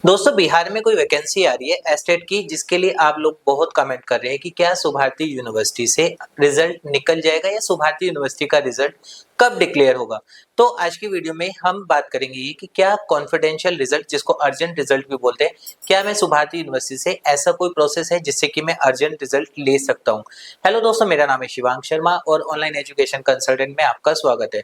दोस्तों बिहार में कोई वैकेंसी आ रही है एस्टेट की जिसके लिए आप लोग बहुत कमेंट कर रहे हैं कि क्या सुभारती यूनिवर्सिटी से रिजल्ट निकल जाएगा या सुभारती यूनिवर्सिटी का रिजल्ट कब डिक्लेयर होगा। तो आज की वीडियो में हम बात करेंगे ये कि क्या कॉन्फिडेंशियल रिजल्ट जिसको अर्जेंट रिजल्ट भी बोलते हैं, क्या मैं सुभारती यूनिवर्सिटी से ऐसा कोई प्रोसेस है जिससे कि मैं अर्जेंट रिजल्ट ले सकता हूँ। हेलो दोस्तों, मेरा नाम है शिवांग शर्मा और ऑनलाइन एजुकेशन कंसल्टेंट में आपका स्वागत है।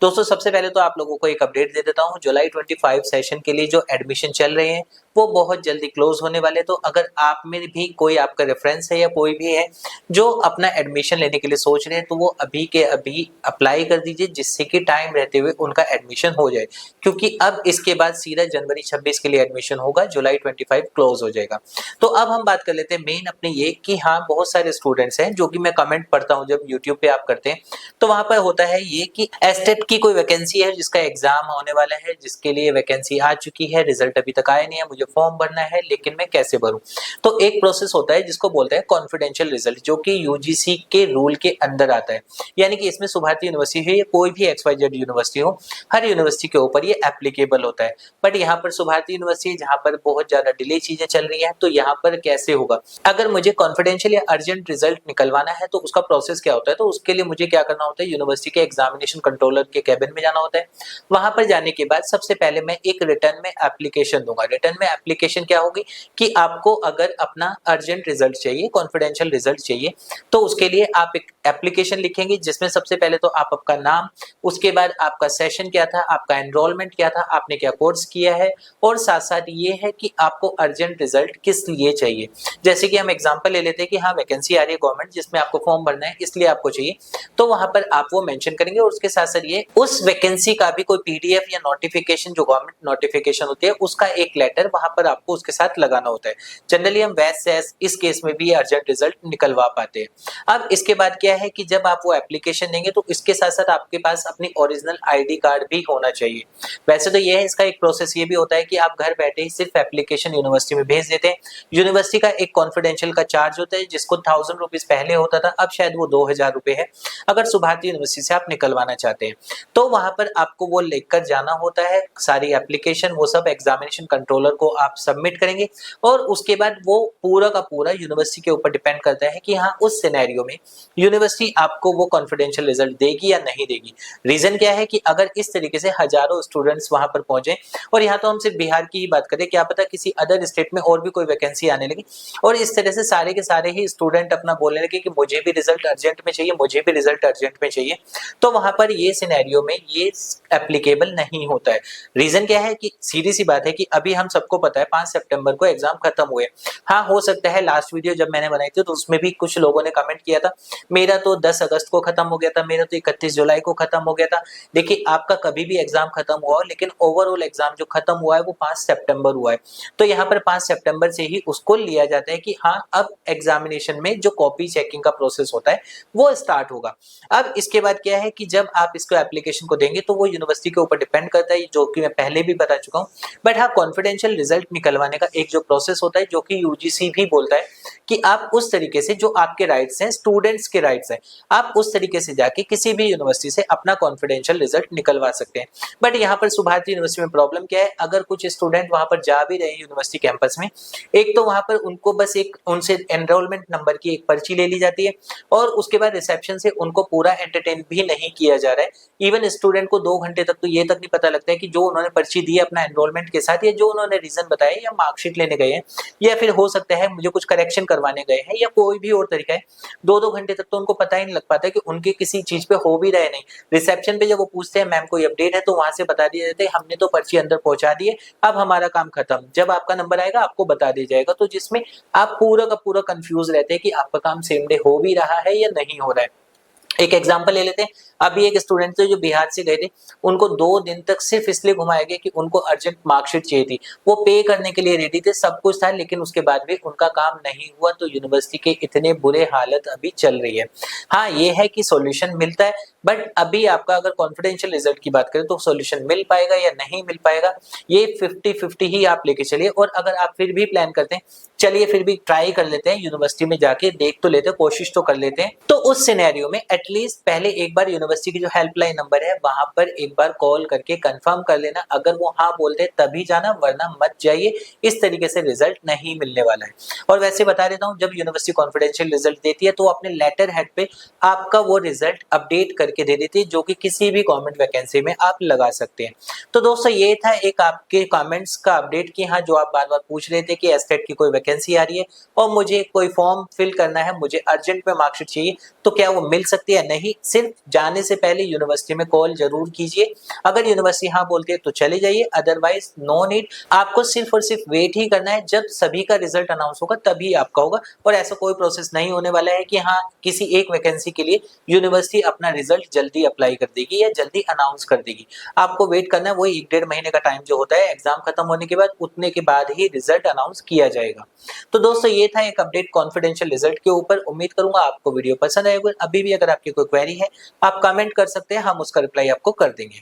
दोस्तों सबसे पहले तो आप लोगों को एक अपडेट दे देता हूं, जुलाई 25 सेशन के लिए जो एडमिशन चल रहे हैं वो बहुत जल्दी क्लोज होने वाले। तो अगर आप में भी कोई आपका रेफरेंस है या कोई भी है जो अपना एडमिशन लेने के लिए सोच रहे हैं तो वो अभी के अभी अप्लाई कर दीजिए जिससे कि टाइम रहते हुए उनका एडमिशन हो जाए, क्योंकि अब इसके बाद सीधा जनवरी 26 के लिए एडमिशन होगा, जुलाई 25 क्लोज हो जाएगा। तो अब हम बात कर लेते हैं मेन अपने ये कि हाँ बहुत सारे स्टूडेंट्स हैं जो कि मैं कमेंट पढ़ता हूँ जब यूट्यूब पे आप करते हैं तो वहां पर होता है ये कि एस्टेट की कोई वैकेंसी है जिसका एग्जाम होने वाला है, जिसके लिए वैकेंसी आ चुकी है, रिजल्ट अभी तक आया नहीं है, मुझे फॉर्म भरना है लेकिन मैं कैसे भरूं। तो एक प्रोसेस होता है जिसको बोलते हैं कॉन्फिडेंशियल रिजल्ट, जो कि यूजीसी के रूल के अंदर आता है। यानी कि इसमें सुभारती यूनिवर्सिटी हो या कोई भी XYZ यूनिवर्सिटी हो, हर यूनिवर्सिटी के ऊपर ये एप्लीकेबल होता है। बट यहाँ पर सुभारती यूनिवर्सिटी जहाँ पर बहुत ज्यादा डिले चीजें चल रही है, तो यहाँ पर कैसे होगा, अगर मुझे कॉन्फिडेंशियल या अर्जेंट रिजल्ट निकलवाना है तो उसका प्रोसेस क्या होता है। तो उसके लिए मुझे क्या करना होता है, यूनिवर्सिटी के एग्जामिनेशन कंट्रोलर के कैबिन में जाना होता है। वहां पर जाने के बाद सबसे पहले मैं एक रिटर्न में एप्लीकेशन दूंगा। रिटर्न में एप्लीकेशन क्या होगी कि आपको अगर अपना अर्जेंट रिजल्ट चाहिए, कॉन्फिडेंशियल रिजल्ट चाहिए, तो उसके लिए आप एक एप्लीकेशन लिखेंगे जिसमें सबसे पहले तो आप आपका नाम, उसके बाद आपका सेशन क्या था, आपका एनरोलमेंट क्या था, आपने क्या कोर्स किया है, और साथ साथ ये है कि आपको अर्जेंट रिजल्ट किस लिए चाहिए। जैसे कि हम एग्जांपल ले लेते हैं कि हाँ वैकेंसी आ रही है गवर्नमेंट जिसमें आपको फॉर्म भरना है इसलिए आपको चाहिए, तो वहां पर आप वो मेंशन करेंगे और उसके साथ साथ ये उस वैकेंसी का भी कोई पीडीएफ या नोटिफिकेशन जो गवर्नमेंट नोटिफिकेशन होती है उसका एक लेटर वहां पर आपको उसके साथ लगाना होता है। जनरली हम वैसे इस केस में भी अर्जेंट रिजल्ट निकलवा पाते हैं। अब इसके बाद क्या है कि जब आप वो एप्लीकेशन देंगे तो इसके साथ साथ आपके पास अपनी ओरिजिनल आईडी कार्ड भी होना चाहिए। वैसे तो ये है, इसका एक प्रोसेस ये भी होता है कि आप घर बैठे ही सिर्फ एप्लीकेशन यूनिवर्सिटी में भेज देते हैं। यूनिवर्सिटी का एक कॉन्फिडेंशियल का चार्ज होता है जिसको 1000 रुपीज पहले होता था, अब शायद वो 2000 रुपए है अगर सुभारती यूनिवर्सिटी से आप निकलवाना चाहते हैं। तो वहां पर आपको वो लेकर जाना होता है सारी एप्लीकेशन, वो सब एग्जामिनेशन कंट्रोलर को आप सबमिट करेंगे और उसके बाद वो पूरा का पूरा यूनिवर्सिटी के ऊपर डिपेंड करता है कि हाँ उस सिनेरियो में यूनिवर्सिटी आपको वो कॉन्फिडेंशियल रिजल्ट देगी या नहीं देगी। रीजन क्या है कि अगर इस तरीके से हजारों स्टूडेंट्स वहां पर पहुंचे, और यहाँ तो हम सिर्फ बिहार की ही बात करें, क्या पता किसी अदर स्टेट में और भी कोई वैकेंसी आने लगी और इस तरह से सारे के सारे ही स्टूडेंट अपना बोलने लगे कि मुझे भी रिजल्ट अर्जेंट में चाहिए, मुझे भी रिजल्ट अर्जेंट में चाहिए, तो वहां पर ये सिनेरियो में ये एप्लीकेबल नहीं होता है। रीजन क्या है कि सीधी सी बात है कि अभी हम सबको पता है 5 सितंबर को एग्जाम खत्म हुए। हाँ हो सकता है लास्ट वीडियो जब मैंने बनाई थी तो उसमें भी कुछ लोगों ने कमेंट किया था मेरा तो 10 अगस्त को खत्म हो गया था, मेरा तो 31 जुलाई को खत्म हो गया था। देखिए आपका कभी भी एग्जाम खत्म हुआ हो, लेकिन ओवरऑल एग्जाम जो खत्म हुआ है वो 5 सितंबर हुआ है। तो यहाँ पर 5 सितंबर से ही उसको लिया जाता है कि हाँ अब एग्जामिनेशन में जो कॉपी चेकिंग का प्रोसेस होता है वो स्टार्ट होगा। अब इसके बाद क्या है कि जब आप इसको एप्लीकेशन को देंगे तो वो यूनिवर्सिटी के ऊपर डिपेंड करता है, जो कि मैं पहले भी बता चुका हूँ। बट हाँ कॉन्फिडेंशियल रिजल्ट निकलवाने का एक जो प्रोसेस होता है जो कि यूजीसी भी बोलता है कि आप उस तरीके से जो आपके राइट्स हैं, स्टूडेंट्स के राइट्स हैं, आप उस तरीके से जाके किसी भी यूनिवर्सिटी से अपना कॉन्फिडेंशियल रिजल्ट निकलवा सकते हैं। बट यहाँ पर सुभारती यूनिवर्सिटी में प्रॉब्लम क्या है, अगर कुछ स्टूडेंट वहां पर जा भी रहे हैं यूनिवर्सिटी कैंपस में, एक तो वहां पर उनको बस एक उनसे एनरोलमेंट नंबर की एक पर्ची ले ली जाती है और उसके बाद रिसेप्शन से उनको पूरा एंटरटेन भी नहीं किया जा रहा है। इवन स्टूडेंट को 2 घंटे तक तो ये तक नहीं पता लगता है कि जो उन्होंने पर्ची दी है अपना एनरोलमेंट के साथ, या जो उन्होंने रीजन बताया या मार्कशीट लेने गए हैं, या फिर हो सकता है मुझे कुछ करेक्शन करवाने गए हैं, या कोई भी और तरीका है, 2-2 घंटे तक तो उनको पता ही नहीं लग पाता कि उनके किसी चीज पे हो भी रहे नहीं। रिसेप्शन पे जब वो पूछते हैं मैम कोई अपडेट है, तो वहां से बता दिया जाता है हमने तो पर्ची अंदर पहुंचा दी है, अब हमारा काम खत्म, जब आपका नंबर आएगा आपको बता दिया जाएगा। तो जिसमें आप पूरा का पूरा कंफ्यूज रहते हैं कि आपका काम सेम डे हो भी रहा है या नहीं हो रहा है। एक एग्जांपल ले लेते हैं, अभी एक स्टूडेंट थे जो बिहार से गए थे, उनको 2 दिन तक सिर्फ इसलिए घुमाया गया कि उनको अर्जेंट मार्कशीट चाहिए थी। वो पे करने के लिए रेडी थे, सब कुछ था, लेकिन उसके बाद भी उनका काम नहीं हुआ। तो यूनिवर्सिटी के इतने बुरे हालत अभी चल रही है। हाँ ये है कि सॉल्यूशन मिलता है, बट अभी आपका अगर कॉन्फिडेंशियल रिजल्ट की बात करें तो सॉल्यूशन मिल पाएगा या नहीं मिल पाएगा, ये 50-50 ही आप लेके चलिए। और अगर आप फिर भी प्लान करते हैं चलिए फिर भी ट्राई कर लेते हैं, यूनिवर्सिटी में जाके देख तो लेते हैं, कोशिश तो कर लेते हैं, तो उस सिनेरियो में एटलीस्ट पहले एक बार यूनिवर्सिटी की जो हेल्पलाइन नंबर है वहां पर एक बार कॉल करके कंफर्म कर लेना। अगर वो हाँ बोलते हैं तभी जाना, वरना मत जाइए। इस तरीके से रिजल्ट नहीं मिलने वाला है। और वैसे बता देता हूँ, जब यूनिवर्सिटी कॉन्फिडेंशियल रिजल्ट देती है तो अपने लेटर हेड पे आपका वो रिजल्ट अपडेट करके दे देती है, जो कि किसी भी गवर्नमेंट वैकेंसी में आप लगा सकते हैं। तो दोस्तों ये था एक आपके कमेंट्स का अपडेट कि हाँ, जो आप बार बार पूछ रहे थे कि एस्टेट की कोई वैकेंसी आ रही है और मुझे कोई फॉर्म फिल करना है, मुझे अर्जेंट में मार्कशीट चाहिए, तो क्या वो मिल सकती है? नहीं, सिर्फ जाने से पहले यूनिवर्सिटी में कॉल जरूर कीजिए। अगर यूनिवर्सिटी हाँ बोलती है तो चले जाइए, अदरवाइज नो नीड। आपको सिर्फ और सिर्फ वेट ही करना है, जब सभी का रिजल्ट अनाउंस होगा तभी आपका होगा। और ऐसा कोई प्रोसेस नहीं होने वाला है कि हाँ, किसी एक वैकेंसी के लिए यूनिवर्सिटी अपना रिजल्ट जल्दी अप्लाई कर देगी या जल्दी अनाउंस कर देगी। आपको वेट करना है, वही 1-1.5 महीने का टाइम जो होता है एग्जाम खत्म होने के बाद, उतने के बाद ही रिजल्ट अनाउंस किया जाएगा। तो दोस्तों ये था एक अपडेट कॉन्फिडेंशियल रिजल्ट के ऊपर। उम्मीद करूंगा आपको वीडियो पसंद आएगा। अभी भी अगर आपकी कोई क्वेरी है, आप कमेंट कर सकते हैं, हम उसका रिप्लाई आपको कर देंगे।